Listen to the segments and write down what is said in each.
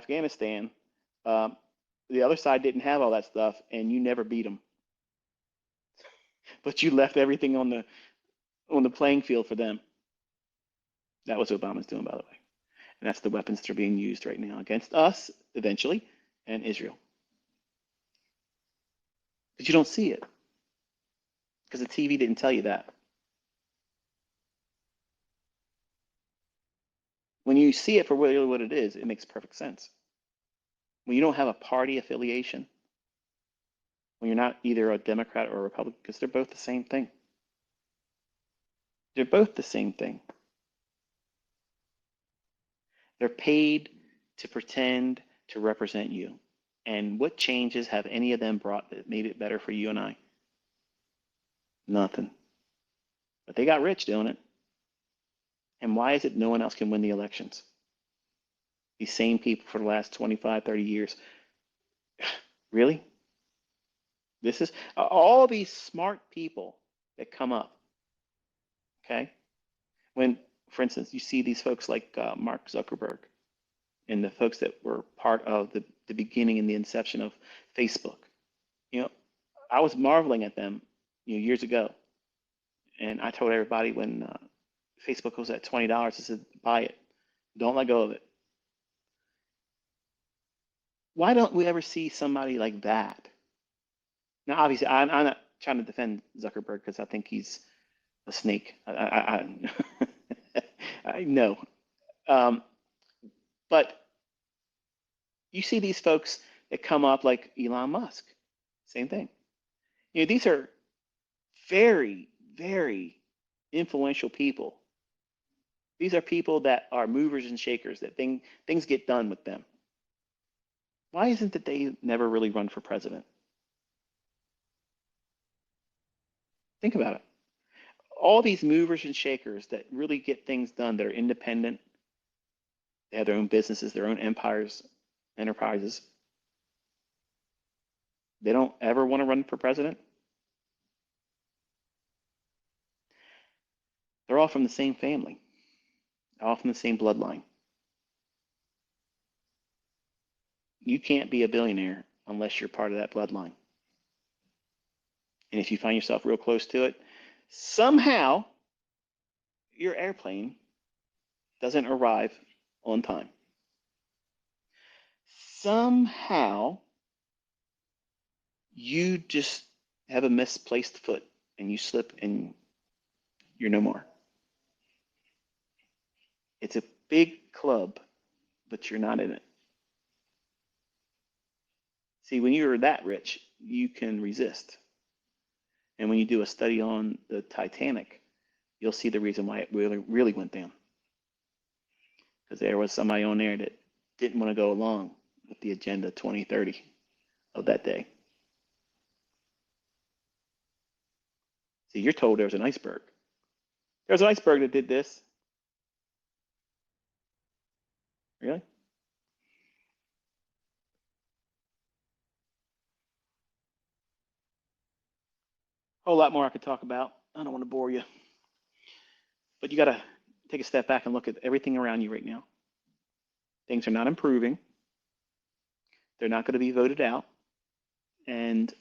Afghanistan, um, the other side didn't have all that stuff, and you never beat them. But you left everything on the playing field for them. That was what Obama's doing, by the way. And that's the weapons that are being used right now against us, eventually, and Israel. But you don't see it because the TV didn't tell you that. When you see it for really what it is, it makes perfect sense. When you don't have a party affiliation, when you're not either a Democrat or a Republican, because they're both the same thing. They're both the same thing. They're paid to pretend to represent you. And what changes have any of them brought that made it better for you and I? Nothing. But they got rich doing it. And why is it no one else can win the elections? These same people for the last 25, 30 years. Really? This is all these smart people that come up. Okay? When, for instance, you see these folks like Mark Zuckerberg and the folks that were part of the beginning and the inception of Facebook. You know, I was marveling at them, years ago. And I told everybody when Facebook was at $20, I said, buy it. Don't let go of it. Why don't we ever see somebody like that? Now, obviously, I'm not trying to defend Zuckerberg because I think he's a snake. I know. But you see these folks that come up like Elon Musk, same thing. These are very, very influential people. These are people that are movers and shakers, that things get done with them. Why isn't it they never really run for president? Think about it. All these movers and shakers that really get things done, that are independent, they have their own businesses, their own empires, enterprises. They don't ever want to run for president. They're all from the same family, all from the same bloodline. You can't be a billionaire unless you're part of that bloodline. And if you find yourself real close to it, somehow your airplane doesn't arrive on time. Somehow you just have a misplaced foot and you slip and you're no more. It's a big club, but you're not in it. See, when you're that rich, you can resist. And when you do a study on the Titanic, you'll see the reason why it really went down. Because there was somebody on there that didn't want to go along with the Agenda 2030 of that day. See, you're told there's an iceberg. There's an iceberg that did this. Really? A whole lot more I could talk about. I don't want to bore you. But you got to take a step back and look at everything around you right now. Things are not improving. They're not going to be voted out. And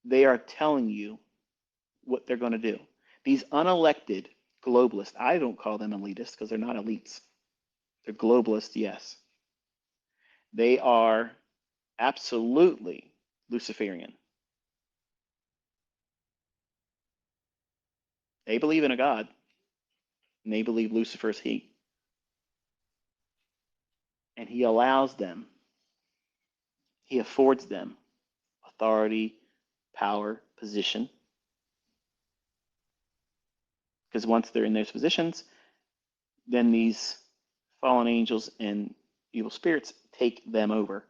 they are telling you what they're going to do. These unelected globalists, I don't call them elitists because they're not elites. They're globalists, yes. They are absolutely Luciferian. They believe in a God, and they believe Lucifer's he. And he allows them, he affords them authority, power, position. Because once they're in those positions, then these fallen angels and evil spirits take them over.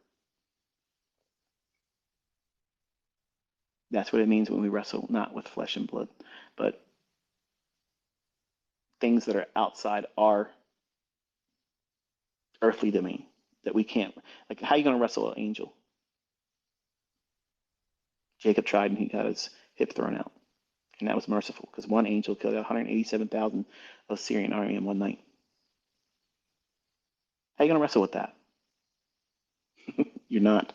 That's what it means when we wrestle not with flesh and blood, but things that are outside our earthly domain that we can't. Like, how are you going to wrestle an angel? Jacob tried and he got his hip thrown out. And that was merciful because one angel killed 187,000 of the Syrian army in one night. How are you going to wrestle with that? You're not.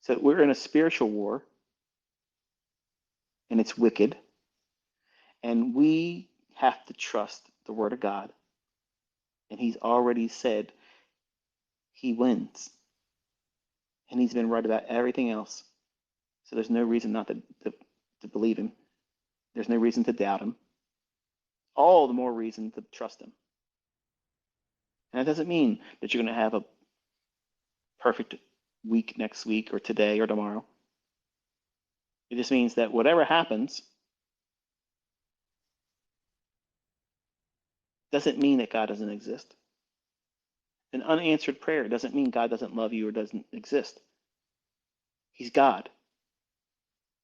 So we're in a spiritual war, and it's wicked, and we have to trust the Word of God. And He's already said He wins, and He's been right about everything else. So there's no reason not to believe Him. There's no reason to doubt Him. All the more reason to trust Him. And that doesn't mean that you're going to have a perfect week next week or today or tomorrow. It just means that whatever happens doesn't mean that God doesn't exist. An unanswered prayer doesn't mean God doesn't love you or doesn't exist. He's God.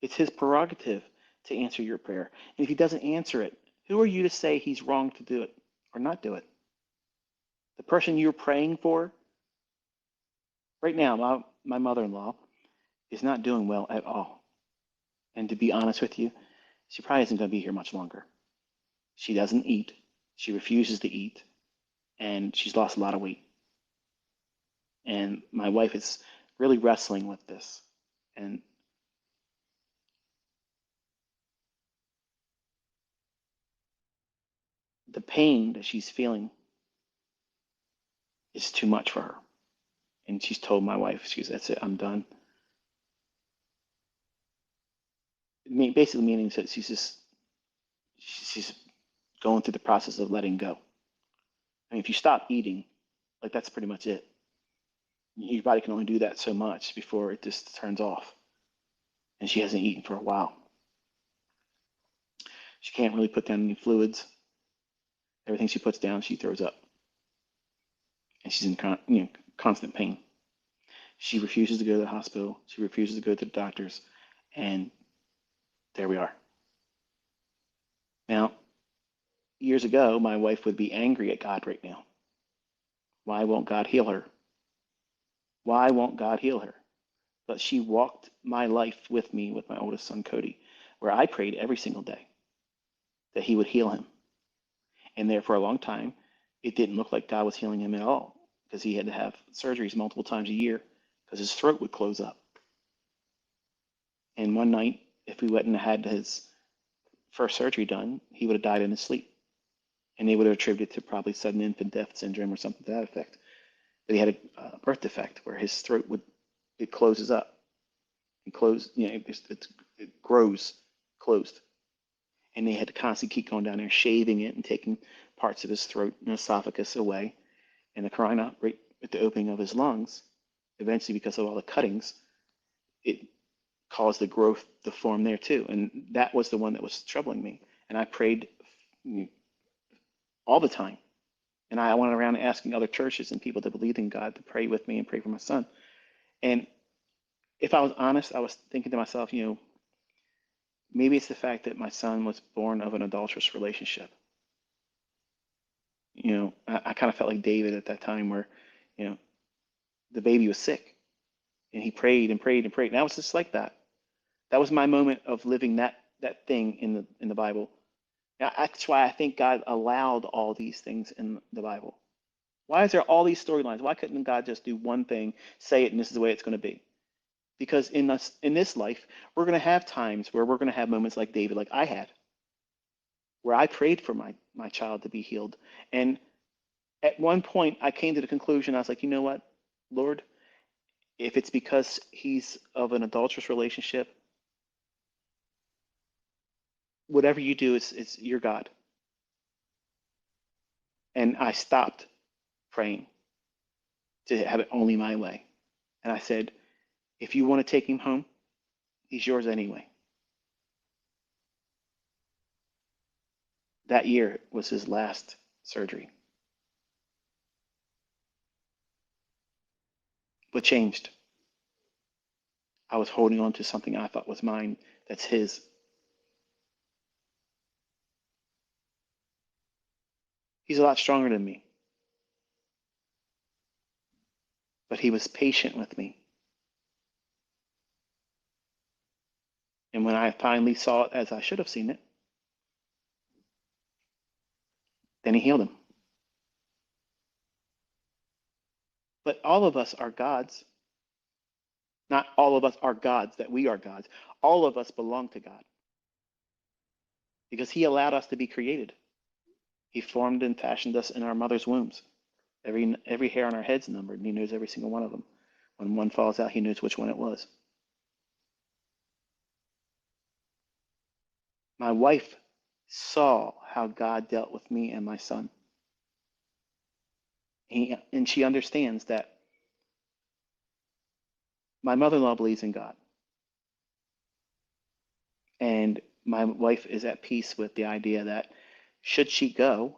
It's His prerogative to answer your prayer. And if He doesn't answer it, who are you to say He's wrong to do it or not do it? The person you're praying for, right now, my mother-in-law is not doing well at all. And to be honest with you, she probably isn't going to be here much longer. She doesn't eat. She refuses to eat. And she's lost a lot of weight. And my wife is really wrestling with this. And the pain that she's feeling is too much for her. And she's told my wife, that's it, I'm done. Basically meaning that she's going through the process of letting go. I mean, if you stop eating, like that's pretty much it. Your body can only do that so much before it just turns off. And she hasn't eaten for a while. She can't really put down any fluids. Everything she puts down, she throws up. And she's in constant pain. She refuses to go to the hospital. She refuses to go to the doctors. And there we are. Now, years ago, my wife would be angry at God right now. Why won't God heal her? Why won't God heal her? But she walked my life with me with my oldest son, Cody, where I prayed every single day that He would heal him. And there for a long time, it didn't look like God was healing him at all because he had to have surgeries multiple times a year because his throat would close up. And one night, if we went and had his first surgery done, he would have died in his sleep. And they would have attributed to probably sudden infant death syndrome or something to that effect. But he had a birth defect where his throat it closes up and it grows closed. And they had to constantly keep going down there, shaving it and taking parts of his throat and esophagus away. And the carina, right at the opening of his lungs, eventually because of all the cuttings, it caused the growth to form there too. And that was the one that was troubling me. And I prayed all the time. And I went around asking other churches and people that believed in God to pray with me and pray for my son. And if I was honest, I was thinking to myself, maybe it's the fact that my son was born of an adulterous relationship. I kind of felt like David at that time where, the baby was sick and he prayed and prayed and prayed. And I was just like that. That was my moment of living that thing in the Bible. Now, that's why I think God allowed all these things in the Bible. Why is there all these storylines? Why couldn't God just do one thing, say it, and this is the way it's going to be? Because in this life, we're going to have times where we're going to have moments like David, like I had, where I prayed for my child to be healed. And at one point, I came to the conclusion, I was like, you know what, Lord, if it's because he's of an adulterous relationship, whatever you do, it's your God. And I stopped praying to have it only my way. And I said, if you want to take him home, he's yours anyway. That year was his last surgery. What changed? I was holding on to something I thought was mine that's his. He's a lot stronger than me. But he was patient with me. And when I finally saw it as I should have seen it, then he healed him. But all of us are gods. Not all of us are gods, that we are gods. All of us belong to God because he allowed us to be created. He formed and fashioned us in our mother's wombs. Every hair on our head's numbered, and he knows every single one of them. When one falls out, he knows which one it was. My wife saw how God dealt with me and my son. And she understands that my mother-in-law believes in God. And my wife is at peace with the idea that should she go,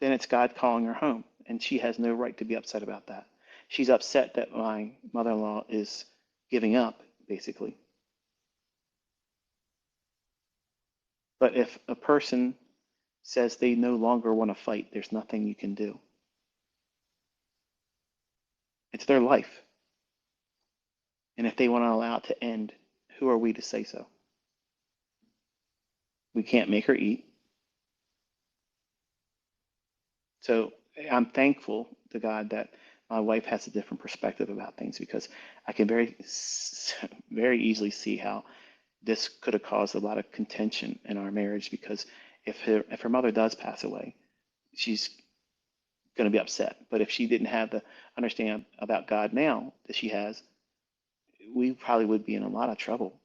then it's God calling her home. And she has no right to be upset about that. She's upset that my mother-in-law is giving up, basically. But if a person says they no longer want to fight, there's nothing you can do. It's their life. And if they want to allow it to end, who are we to say so? We can't make her eat. So I'm thankful to God that my wife has a different perspective about things, because I can very easily see how this could have caused a lot of contention in our marriage, because if her mother does pass away, she's going to be upset. But if she didn't have the understanding about God now that she has, we probably would be in a lot of trouble,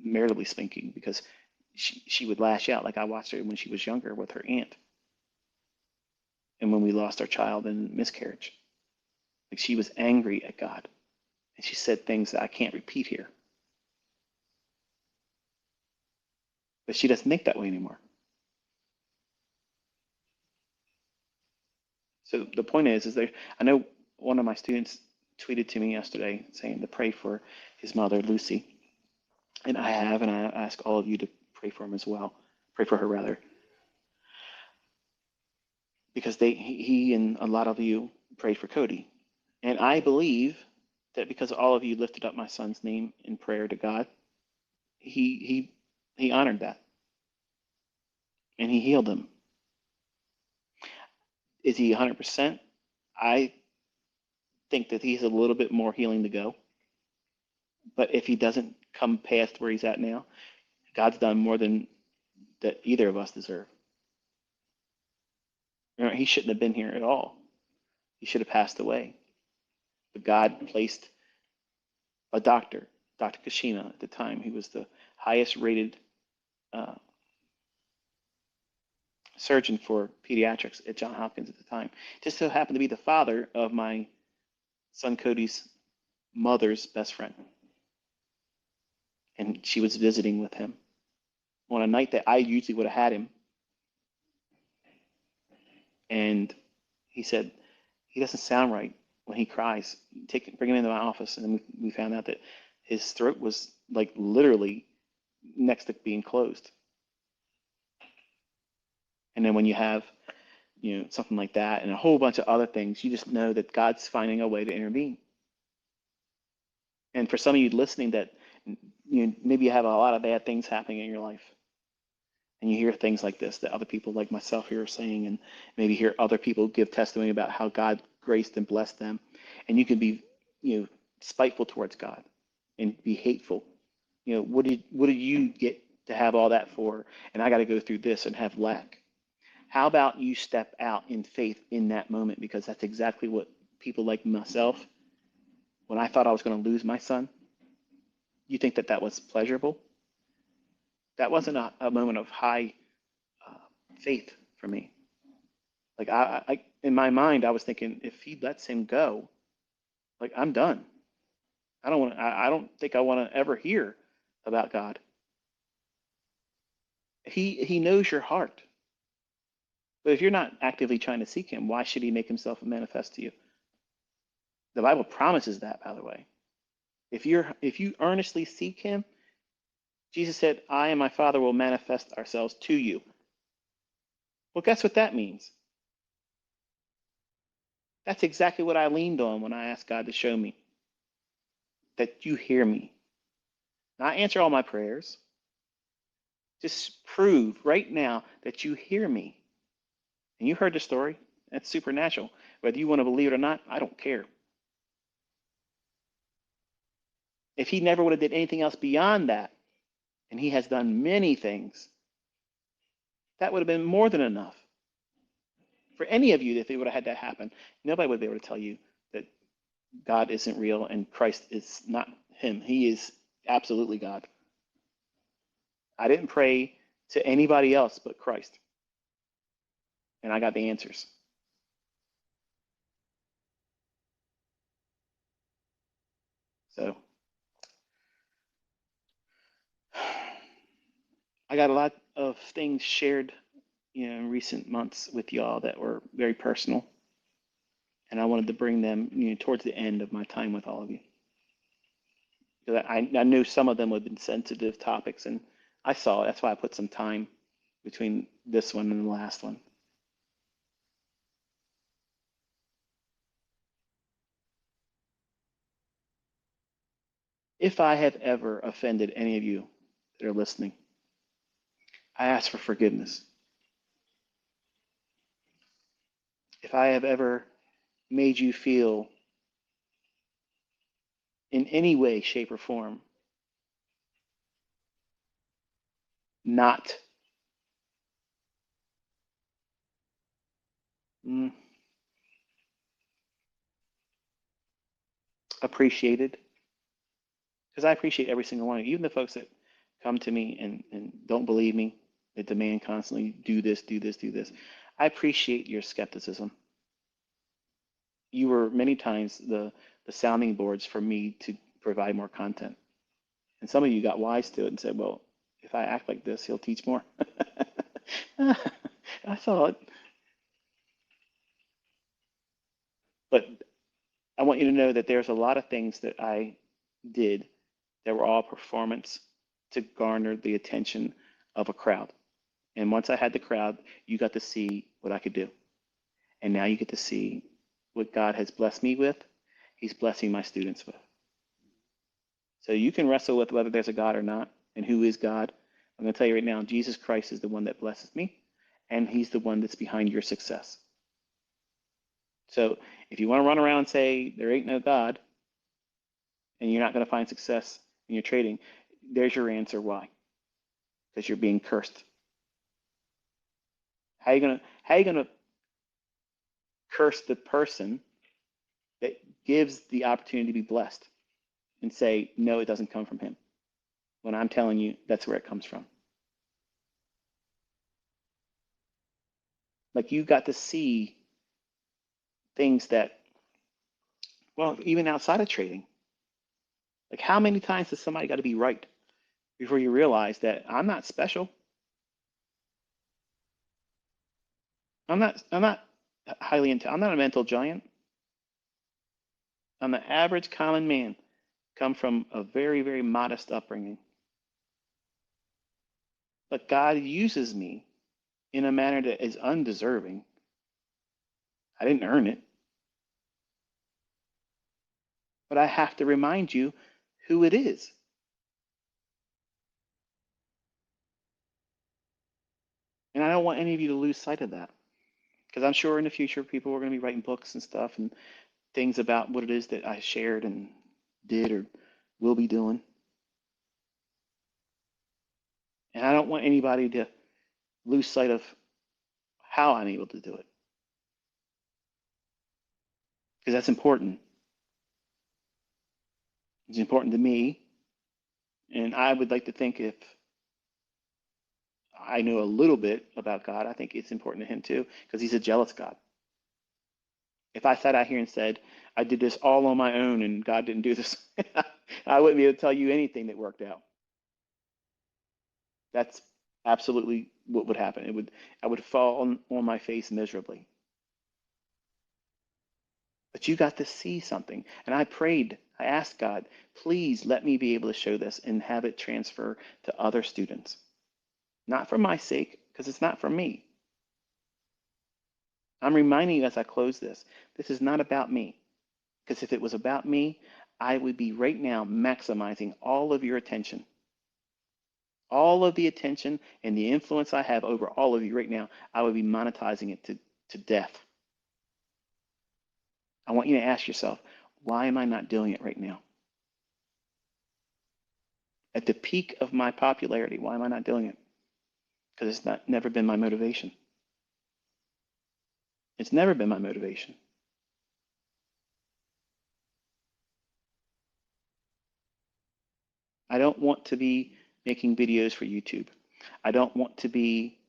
maritally speaking, because she would lash out like I watched her when she was younger with her aunt. And when we lost our child in miscarriage, like she was angry at God. And she said things that I can't repeat here. But she doesn't think that way anymore. So the point is there, I know one of my students tweeted to me yesterday saying to pray for his mother, Lucy. And I have, and I ask all of you to pray for him as well. Pray for her, rather. Because he and a lot of you prayed for Cody. And I believe that because all of you lifted up my son's name in prayer to God, he honored that. And he healed him. Is he 100%? I think that he's a little bit more healing to go. But if he doesn't come past where he's at now, God's done more than that either of us deserve. You know, he shouldn't have been here at all. He should have passed away. But God placed a doctor, Dr. Kashina at the time. He was the highest rated uh, surgeon for pediatrics at Johns Hopkins at the time. Just so happened to be the father of my son Cody's mother's best friend. And she was visiting with him on a night that I usually would have had him. And he said, he doesn't sound right when he cries. Bring him into my office. And then we found out that his throat was like literally next to being closed. And then when you have, something like that and a whole bunch of other things, you just know that God's finding a way to intervene. And for some of you listening that, maybe you have a lot of bad things happening in your life. And you hear things like this that other people like myself here are saying, and maybe hear other people give testimony about how God graced and blessed them. And you can be, spiteful towards God and be hateful. What did you get to have all that for? And I got to go through this and have lack. How about you step out in faith in that moment? Because that's exactly what people like myself, when I thought I was going to lose my son, you think that was pleasurable? That wasn't a moment of high faith for me. Like I, in my mind, I was thinking, if he lets him go, like I'm done. I don't think I want to ever hear about God. He knows your heart. But if you're not actively trying to seek him, why should he make himself manifest to you? The Bible promises that, by the way. If you earnestly seek him, Jesus said, I and my Father will manifest ourselves to you. Well, guess what that means? That's exactly what I leaned on when I asked God to show me. That you hear me. Not answer all my prayers. Just prove right now that you hear me. And you heard the story. That's supernatural. Whether you want to believe it or not, I don't care. If he never would have did anything else beyond that, and he has done many things, that would have been more than enough for any of you. If it would have had that happen, nobody would be able to tell you that God isn't real and Christ is not him. He is absolutely God. I didn't pray to anybody else but Christ, and I got the answers. So I got a lot of things shared, in recent months with y'all that were very personal, and I wanted to bring them, towards the end of my time with all of you. Because I knew some of them would have been sensitive topics, and I saw it. That's why I put some time between this one and the last one. If I have ever offended any of you that are listening, I ask for forgiveness. If I have ever made you feel in any way, shape, or form not appreciated, because I appreciate every single one of you, even the folks that come to me and don't believe me, that demand constantly do this, do this, do this. I appreciate your skepticism. You were many times the sounding boards for me to provide more content. And some of you got wise to it and said, well, if I act like this, he'll teach more. I saw it. But I want you to know that there's a lot of things that I did that were all performance to garner the attention of a crowd. And once I had the crowd, you got to see what I could do. And now you get to see what God has blessed me with, he's blessing my students with. So you can wrestle with whether there's a God or not and who is God. I'm going to tell you right now, Jesus Christ is the one that blesses me, and he's the one that's behind your success. So if you want to run around and say there ain't no God and you're not going to find success in your trading, there's your answer why. Because you're being cursed. How are you going to curse the person that gives the opportunity to be blessed and say, no, it doesn't come from him, when I'm telling you that's where it comes from? Like, you got to see things that, well, even outside of trading, like how many times does somebody got to be right before you realize that I'm not special? I'm not highly intelligent. I'm not a mental giant. I'm the average common man, come from a very, very modest upbringing. But God uses me in a manner that is undeserving. I didn't earn it. But I have to remind you who it is. And I don't want any of you to lose sight of that. Because I'm sure in the future people are going to be writing books and stuff and things about what it is that I shared and did or will be doing. And I don't want anybody to lose sight of how I'm able to do it. Because that's important. It's important to me. And I would like to think if I know a little bit about God, I think it's important to him too, because he's a jealous God. If I sat out here and said, I did this all on my own and God didn't do this, I wouldn't be able to tell you anything that worked out. That's absolutely what would happen. I would fall on my face miserably. But you got to see something. And I prayed, I asked God, please let me be able to show this and have it transfer to other students. Not for my sake, because it's not for me. I'm reminding you as I close this is not about me. Because if it was about me, I would be right now maximizing all of your attention. All of the attention and the influence I have over all of you right now, I would be monetizing it to death. I want you to ask yourself, why am I not doing it right now? At the peak of my popularity, why am I not doing it? Because it's never been my motivation. It's never been my motivation. I don't want to be making videos for YouTube. I don't want to be,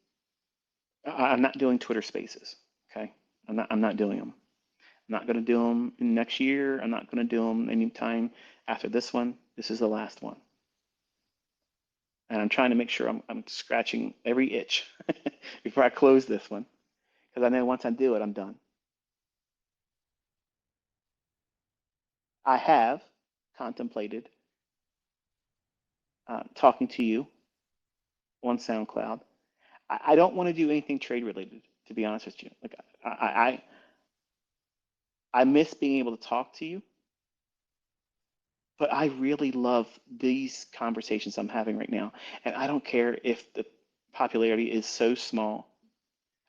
I'm not doing Twitter Spaces, okay? I'm not doing them. I'm not going to do them next year. I'm not going to do them anytime after this one. This is the last one. And I'm trying to make sure I'm scratching every itch before I close this one, because I know once I do it, I'm done. I have contemplated talking to you on SoundCloud. I don't want to do anything trade related, to be honest with you. Like I miss being able to talk to you, but I really love these conversations I'm having right now. And I don't care if the popularity is so small.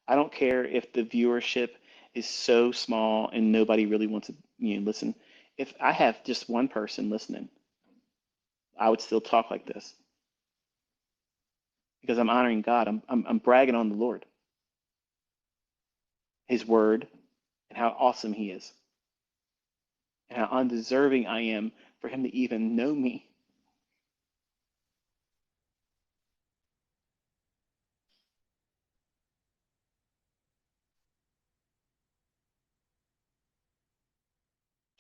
I don't care if the viewership is so small and nobody really wants to, listen. If I have just one person listening, I would still talk like this because I'm honoring God. I'm bragging on the Lord, His word, and how awesome He is, and how undeserving I am for Him to even know me.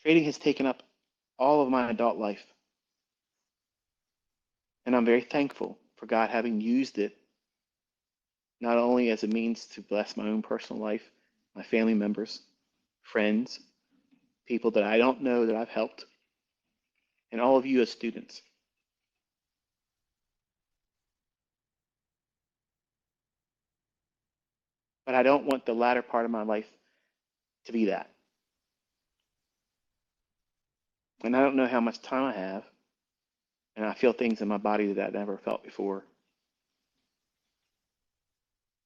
Trading has taken up all of my adult life, and I'm very thankful for God having used it not only as a means to bless my own personal life, my family members, friends, people that I don't know that I've helped, and all of you as students. But I don't want the latter part of my life to be that. And I don't know how much time I have, and I feel things in my body that I never felt before.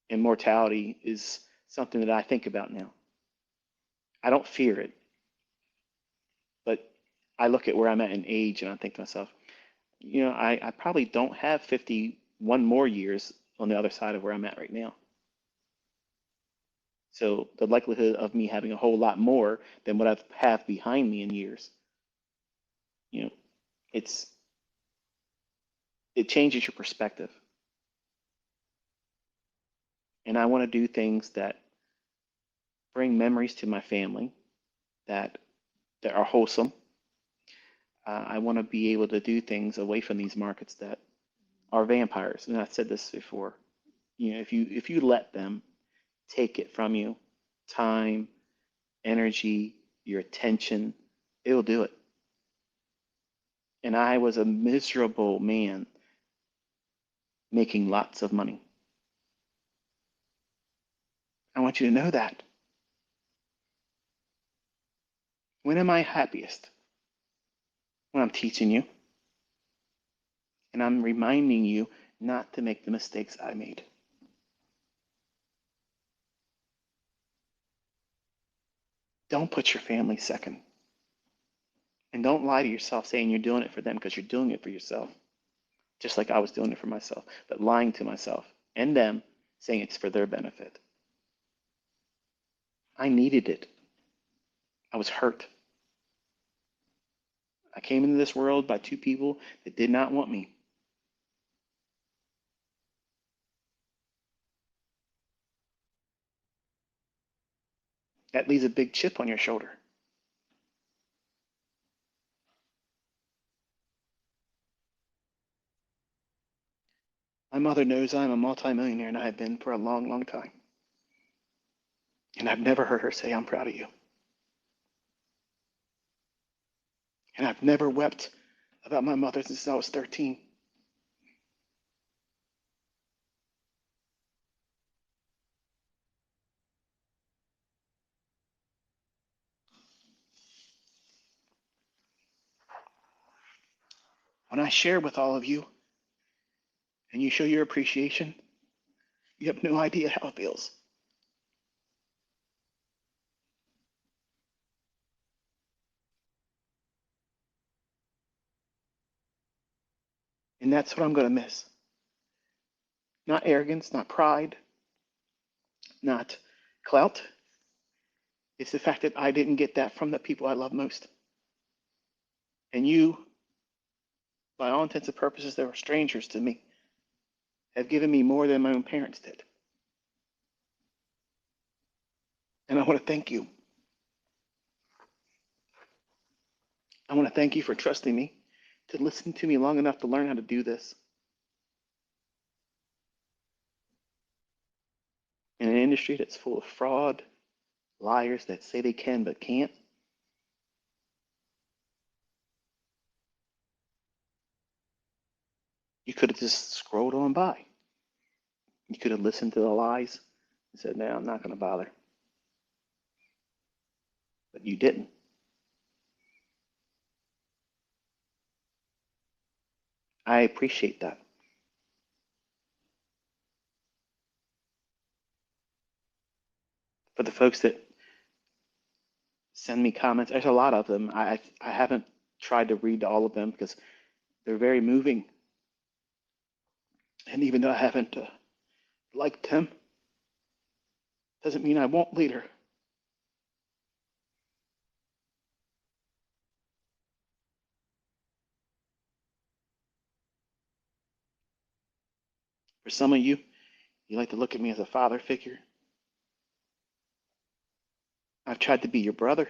And mortality is something that I think about now. I don't fear it, but I look at where I'm at in age and I think to myself, I probably don't have 51 more years on the other side of where I'm at right now. So the likelihood of me having a whole lot more than what I have behind me in years, you know, it's it changes your perspective. And I want to do things that bring memories to my family that are wholesome. I want to be able to do things away from these markets that are vampires. And I've said this before. If you let them take it from you, time, energy, your attention, it'll do it. And I was a miserable man making lots of money. I want you to know that. When am I happiest? When I'm teaching you and I'm reminding you not to make the mistakes I made. Don't put your family second. And don't lie to yourself saying you're doing it for them because you're doing it for yourself. Just like I was doing it for myself, but lying to myself and them saying it's for their benefit. I needed it. I was hurt. I came into this world by two people that did not want me. That leaves a big chip on your shoulder. My mother knows I'm a multimillionaire and I have been for a long, long time. And I've never heard her say, I'm proud of you. And I've never wept about my mother since I was 13. When I share with all of you and you show your appreciation, you have no idea how it feels. And that's what I'm going to miss. Not arrogance, not pride, not clout. It's the fact that I didn't get that from the people I love most. And you, by all intents and purposes, they were strangers to me, have given me more than my own parents did. And I want to thank you. I want to thank you for trusting me, to listen to me long enough to learn how to do this. In an industry that's full of fraud, liars that say they can but can't, you could have just scrolled on by. You could have listened to the lies and said, no, I'm not going to bother. But you didn't. I appreciate that. For the folks that send me comments, there's a lot of them. I haven't tried to read all of them because they're very moving. And even though I haven't liked them, doesn't mean I won't later. For some of you, you like to look at me as a father figure. I've tried to be your brother,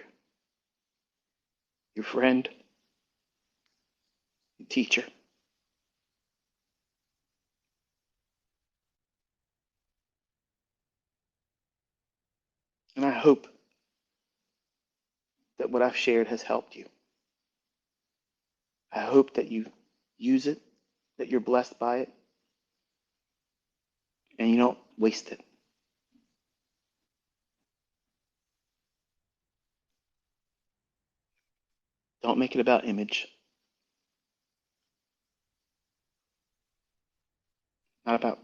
your friend, your teacher. And I hope that what I've shared has helped you. I hope that you use it, that you're blessed by it, and you don't waste it. Don't make it about image, not about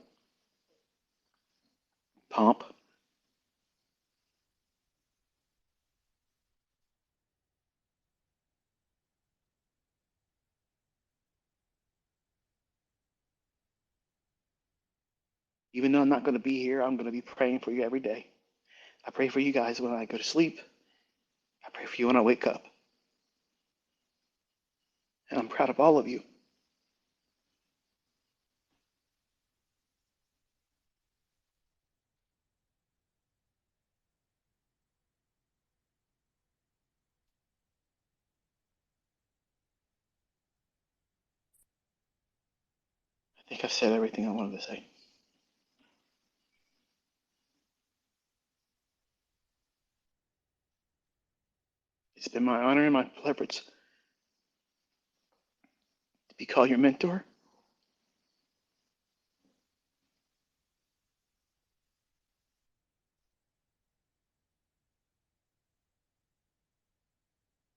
pomp. Even though I'm not going to be here, I'm going to be praying for you every day. I pray for you guys when I go to sleep. I pray for you when I wake up. And I'm proud of all of you. I think I've said everything I wanted to say. It's been my honor and my privilege to be called your mentor.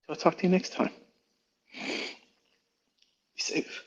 So I'll talk to you next time. Be safe.